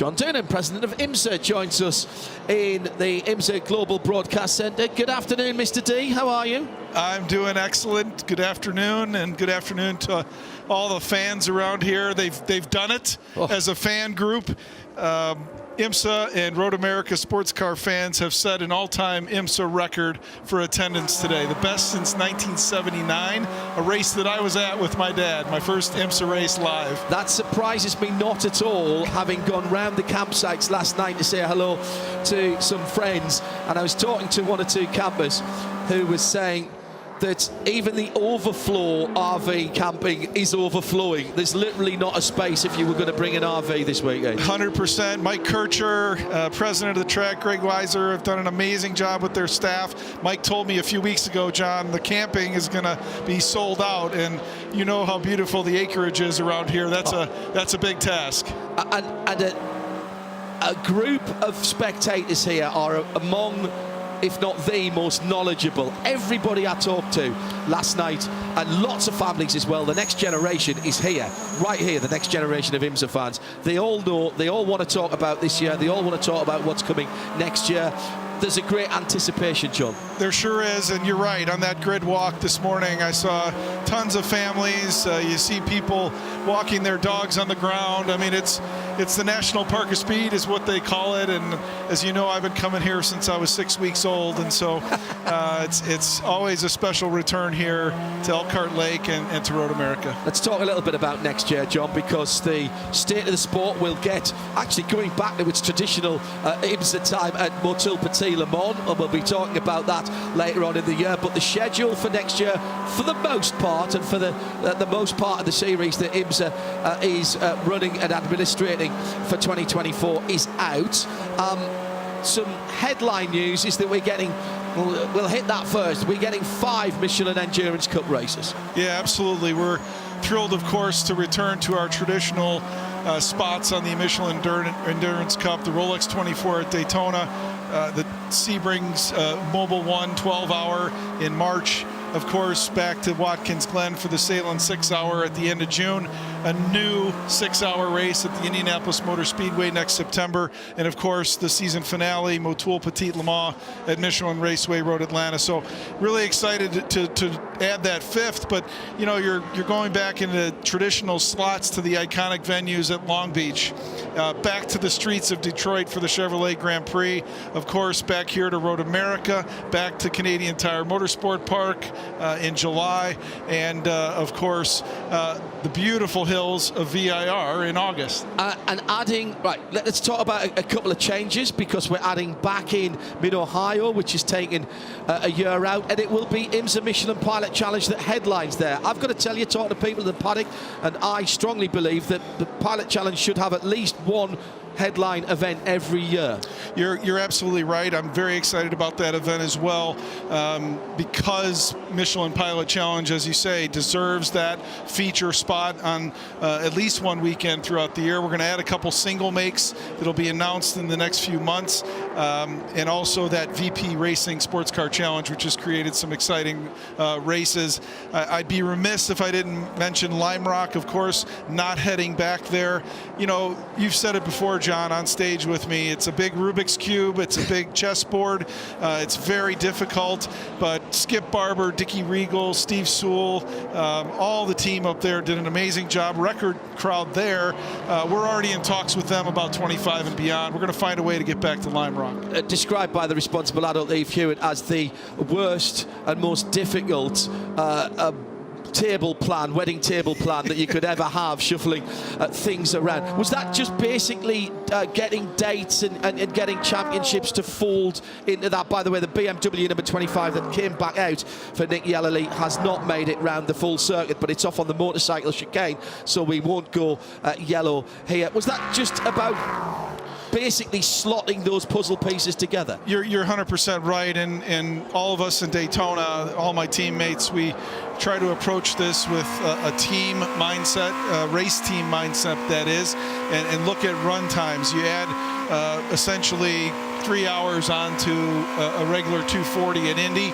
John Doonan, President of IMSA, joins us in the IMSA Global Broadcast Centre. Good afternoon, Mr. D. How are you? I'm doing excellent. Good afternoon, and good afternoon to all the fans around here. They've done it as a fan group. IMSA and Road America sports car fans have set an all-time IMSA record for attendance today, the best since 1979, a race that I was at with my dad, my first IMSA race live. That surprises me not at all, having gone round the campsites last night to say hello to some friends, and I was talking to one or two campers who was saying that even the overflow RV camping is overflowing. There's literally not a space if you were going to bring an RV this weekend. 100%. Mike Kircher, president of the track, Greg Weiser, have done an amazing job with their staff. Mike told me a few weeks ago, John, the camping is going to be sold out, and you know how beautiful the acreage is around here. That's a big task. And a group of spectators here are among, if not the most knowledgeable. Everybody I talked to last night, and lots of families as well. The next generation is here, right here, the next generation of IMSA fans. They all know, they all want to talk about this year, they all want to talk about what's coming next year. There's a great anticipation, John. There sure is, and you're right. On that grid walk this morning, I saw tons of families. You see people walking their dogs on the ground. I mean, it's the National Park of Speed is what they call it, and as you know, I've been coming here since I was 6 weeks old, and so it's always a special return here to Elkhart Lake and to Road America. Let's talk a little bit about next year, John, because the state of the sport will get, actually going back to its traditional IMSA time at Motul Petit Le Mans, and we'll be talking about that later on in the year. But the schedule for next year, for the most part, and for the most part of the series that IMSA is running and administrating for 2024 is out. Some headline news is that we're getting, we'll hit that first, we're getting 5 Michelin Endurance Cup races. Yeah, absolutely. We're thrilled, of course, to return to our traditional spots on the Michelin Endurance Cup, the Rolex 24 at Daytona, the Sebring's Mobile One 12-hour in March, of course, back to Watkins Glen for the Salem 6-hour at the end of June, a new 6-hour race at the Indianapolis Motor Speedway next September, and of course the season finale, Motul Petit Le Mans at Michelin Raceway Road Atlanta. So really excited to add that 5th, but you know, you're going back into traditional slots to the iconic venues at Long Beach, back to the streets of Detroit for the Chevrolet Grand Prix, of course back here to Road America, back to Canadian Tire Motorsport Park in July, and of course the beautiful hills of VIR in August. And adding, right, let's talk about a couple of changes, because we're adding back in Mid-Ohio, which is taking a year out, and it will be IMSA Michelin Pilot Challenge that headlines there. I've got to tell you, talking to people in the paddock, and I strongly believe that the Pilot Challenge should have at least one headline event every year. You're absolutely right. I'm very excited about that event as well, because Michelin Pilot Challenge, as you say, deserves that feature spot on at least one weekend throughout the year. We're going to add a couple single makes that'll be announced in the next few months, and also that VP Racing Sports Car Challenge, which has created some exciting races. I'd be remiss if I didn't mention Lime Rock, of course, not heading back there. You know, you've said it before, John, on stage with me. It's a big Rubik's Cube. It's a big chessboard. It's very difficult, but Skip Barber, Dickie Regal, Steve Sewell, all the team up there did an amazing job. Record crowd there. We're already in talks with them about 25 and beyond. We're going to find a way to get back to Lime Rock. Described by the responsible adult Eve Hewitt as the worst and most difficult wedding table plan that you could ever have, shuffling things around. Was that just basically getting dates and getting championships to fold into that? By the way, the BMW number 25 that came back out for Nick Yellerly has not made it round the full circuit, but it's off on the motorcycle chicane, so we won't go yellow here. Was that just about basically slotting those puzzle pieces together? You're 100% right, and all of us in Daytona, all my teammates, we try to approach this with a team mindset, a race team mindset that is, and look at run times. You add essentially 3 hours onto a regular 240 at Indy.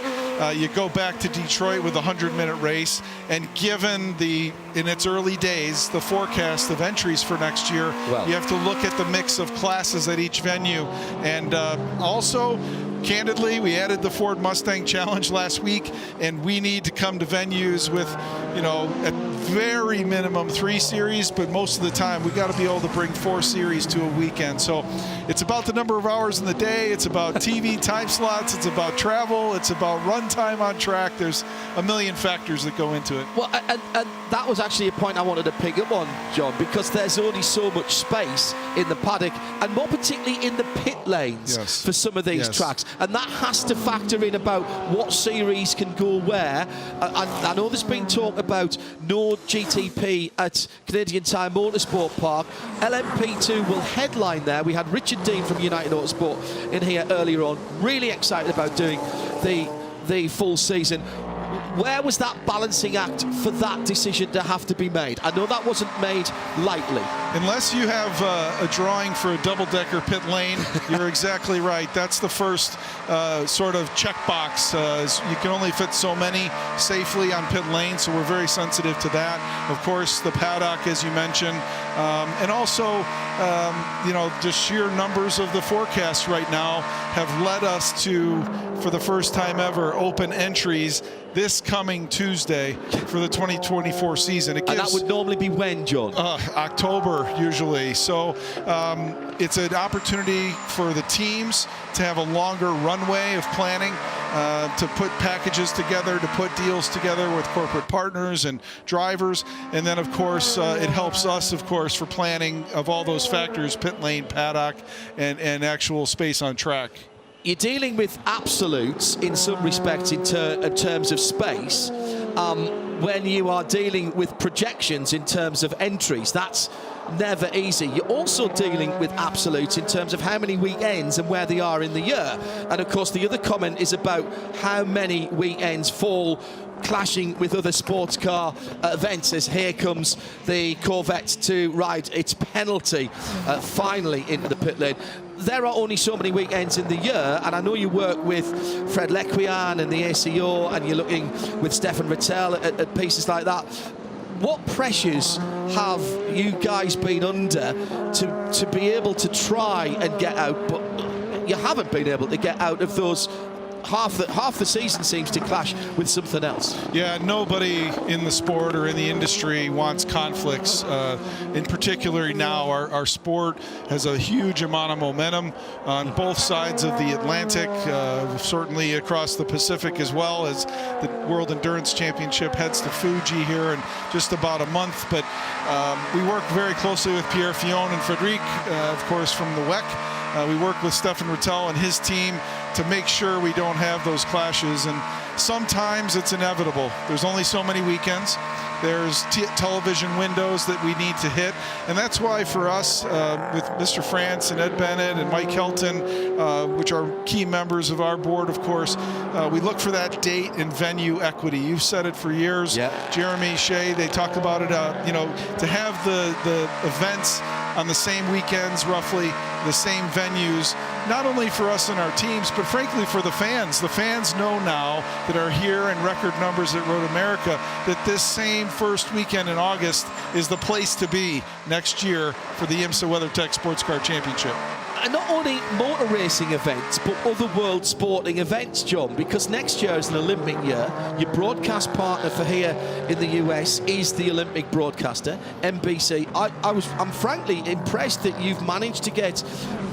You go back to Detroit with a 100-minute race, and given in its early days, the forecast of entries for next year, you have to look at the mix of classes at each venue. And also, candidly, we added the Ford Mustang Challenge last week, and we need to come to venues with, at very minimum 3 series, but most of the time we got to be able to bring 4 series to a weekend. So it's about the number of hours in the day, it's about TV time slots, it's about travel, it's about run time on track. There's a million factors that go into it. Well, and that was actually a point I wanted to pick up on, John, because there's only so much space in the paddock, and more particularly in the pit lanes for some of these tracks. And that has to factor in about what series can go where. I know there's been talk about no GTP at Canadian Tire Motorsport Park. LMP2 will headline there. We had Richard Dean from United Autosport in here earlier on, really excited about doing the full season. Where was that balancing act for that decision to have to be made? I know that wasn't made lightly. Unless you have a drawing for a double-decker pit lane, you're exactly right. That's the first sort of checkbox. You can only fit so many safely on pit lane, so we're very sensitive to that. Of course, the paddock, as you mentioned, and also, just sheer numbers of the forecast right now have led us to, for the first time ever, open entries this coming Tuesday for the 2024 season. And that would normally be when, John? October, usually. So it's an opportunity for the teams to have a longer runway of planning, to put packages together, to put deals together with corporate partners and drivers. And then, of course, it helps us, of course, for planning of all those factors, pit lane, paddock, and actual space on track. You're dealing with absolutes in some respects in terms of space when you are dealing with projections in terms of entries. That's never easy. You're also dealing with absolutes in terms of how many weekends and where they are in the year. And of course, the other comment is about how many weekends fall clashing with other sports car events, as here comes the Corvette to ride its penalty finally into the pit lane. There are only so many weekends in the year, and I know you work with Fred Lequian and the ACO, and you're looking with Stefan Rattel at pieces like that. What pressures have you guys been under to be able to try and get out, but you haven't been able to get out of those? Half the season seems to clash with something else. Yeah, nobody in the sport or in the industry wants conflicts. In particular now, our sport has a huge amount of momentum on both sides of the Atlantic, certainly across the Pacific as well, as the World Endurance Championship heads to Fuji here in just about a month. But we work very closely with Pierre Fillon and Frédéric, of course, from the WEC. We work with Stefan Rattel and his team to make sure we don't have those clashes, and sometimes it's inevitable. There's only so many weekends. There's television windows that we need to hit, and that's why for us, with Mr. France and Ed Bennett and Mike Helton, which are key members of our board, of course, we look for that date and venue equity. You've said it for years. Jeremy, Shea, they talk about it, to have the events on the same weekends, roughly the same venues, not only for us and our teams, but frankly for the fans. The fans know now that are here in record numbers at Road America that this same first weekend in August is the place to be next year for the IMSA WeatherTech Sports Car Championship. And not only motor racing events, but other world sporting events, John, because next year is an Olympic year. Your broadcast partner for here in the US is the Olympic broadcaster, NBC. I'm frankly impressed that you've managed to get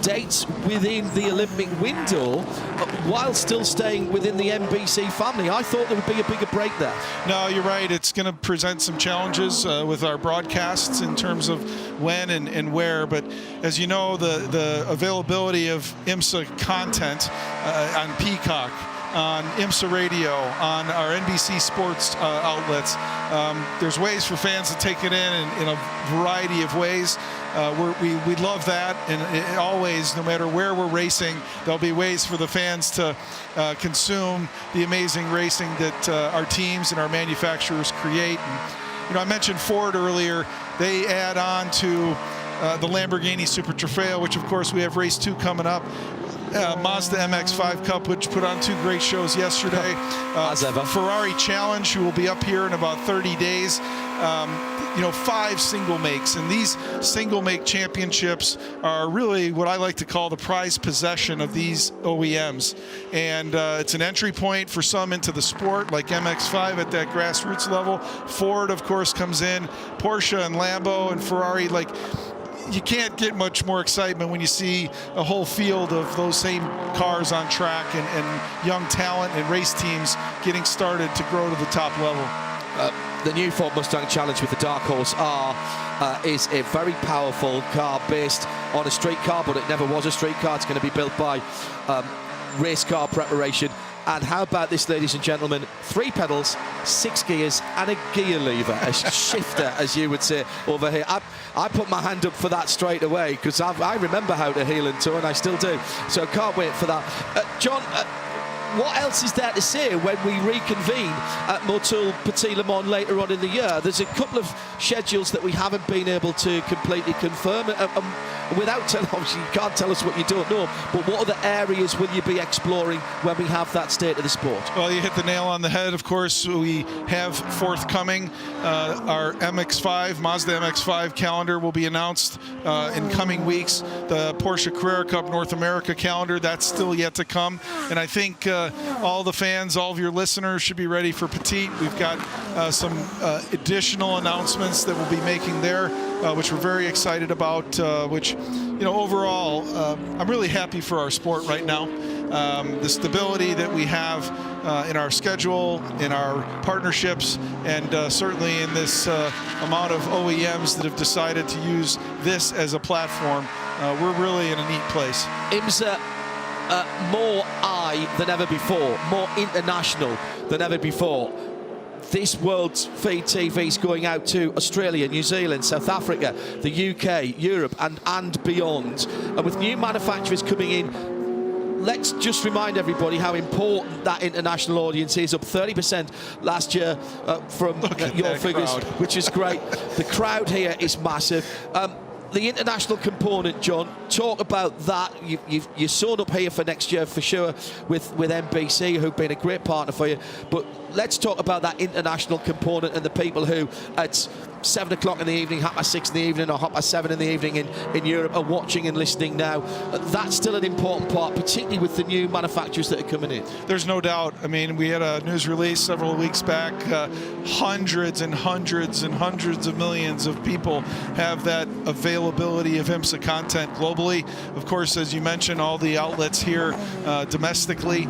dates within the Olympic window while still staying within the NBC family. I thought there would be a bigger break there. No, you're right. It's going to present some challenges with our broadcasts in terms of when and where. But as you know, the availability of IMSA content on Peacock, on IMSA Radio, on our NBC Sports outlets. There's ways for fans to take it in a variety of ways. We love that, and always, no matter where we're racing, there'll be ways for the fans to consume the amazing racing that our teams and our manufacturers create. And, I mentioned Ford earlier. They add on to the Lamborghini Super Trofeo, which of course we have race 2 coming up. Mazda MX-5 Cup, which put on 2 great shows yesterday. As ever. Ferrari Challenge, who will be up here in about 30 days. 5 single makes, and these single make championships are really what I like to call the prized possession of these OEMs, and it's an entry point for some into the sport, like MX-5 at that grassroots level. Ford, of course, comes in, Porsche and Lambo and Ferrari. Like, you can't get much more excitement when you see a whole field of those same cars on track, and young talent and race teams getting started to grow to the top level. The new Ford Mustang Challenge with the Dark Horse R is a very powerful car based on a street car, but it never was a street car. It's going to be built by race car preparation. And how about this, ladies and gentlemen? 3 pedals, 6 gears, and a gear lever, a shifter, as you would say over here. I put my hand up for that straight away, because I remember how to heel and toe, and I still do. So I can't wait for that. John, what else is there to say when we reconvene at Motul Petit Le Mans later on in the year? There's a couple of schedules that we haven't been able to completely confirm. Without telling, obviously you can't tell us what you don't know, but what other areas will you be exploring when we have that state of the sport? Well, you hit the nail on the head. Of course, we have forthcoming our MX-5, Mazda MX-5 calendar will be announced in coming weeks. The Porsche Carrera Cup North America calendar, that's still yet to come. And I think all the fans, all of your listeners should be ready for Petit. We've got some additional announcements that we'll be making there, which we're very excited about, which, overall, I'm really happy for our sport right now. The stability that we have in our schedule, in our partnerships, and certainly in this amount of OEMs that have decided to use this as a platform, we're really in a neat place. IMSA, more eye than ever before, more international than ever before. This World's Feed TV is going out to Australia, New Zealand, South Africa, the UK, Europe, and beyond. And with new manufacturers coming in, let's just remind everybody how important that international audience is. Up 30% last year from your figures, which is great. The crowd here is massive. The international component, John, talk about that. You're sewn up here for next year for sure with NBC, who've been a great partner for you. But let's talk about that international component and the people who at 7 o'clock in the evening, 6:30 in the evening, or 7 in the evening in Europe are watching and listening now. That's still an important part, particularly with the new manufacturers that are coming in. There's no doubt. I mean, we had a news release several weeks back. Hundreds and hundreds and hundreds of millions of people have that availability of IMSA content globally. Of course, as you mentioned, all the outlets here domestically.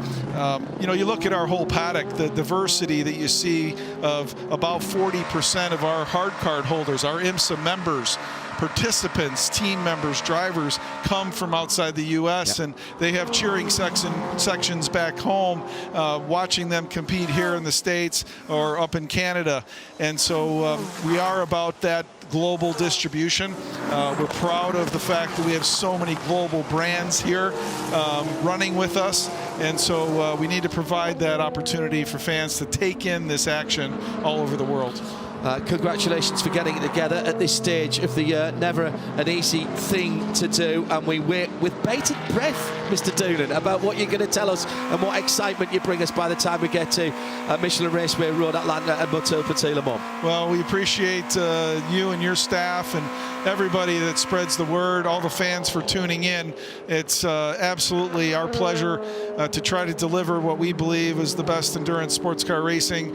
You look at our whole paddock, the diversity that you see of about 40% of our hard card holders, our IMSA members, participants, team members, drivers come from outside the U.S. and they have cheering sections back home, watching them compete here in the States or up in Canada. And so we are about that global distribution. We're proud of the fact that we have so many global brands here running with us, and so we need to provide that opportunity for fans to take in this action all over the world. Congratulations for getting it together at this stage of the year. Never an easy thing to do, and we wait with bated breath, Mr. Doonan, about what you're going to tell us and what excitement you bring us by the time we get to Michelin Raceway Road, Atlanta, and Motul Petit Le Mans. Well, we appreciate you and your staff and everybody that spreads the word, all the fans for tuning in. It's absolutely our pleasure to try to deliver what we believe is the best endurance sports car racing,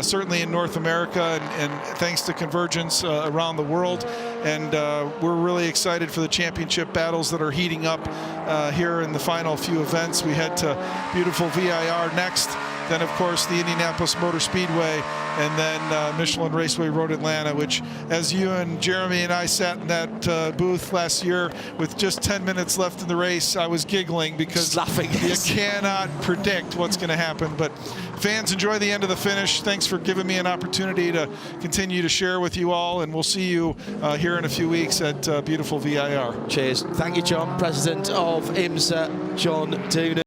certainly in North America, and thanks to Convergence around the world. And we're really excited for the championship battles that are heating up here in the final few events. We head to beautiful VIR next, then of course the Indianapolis Motor Speedway, and then Michelin Raceway Road Atlanta, which, as you and Jeremy and I sat in that booth last year with just 10 minutes left in the race, I was giggling because you cannot predict what's going to happen. But fans, enjoy the end of the finish. Thanks for giving me an opportunity to continue to share with you all, and we'll see you here in a few weeks at beautiful VIR. Cheers. Thank you, John. President of IMSA, John Doonan.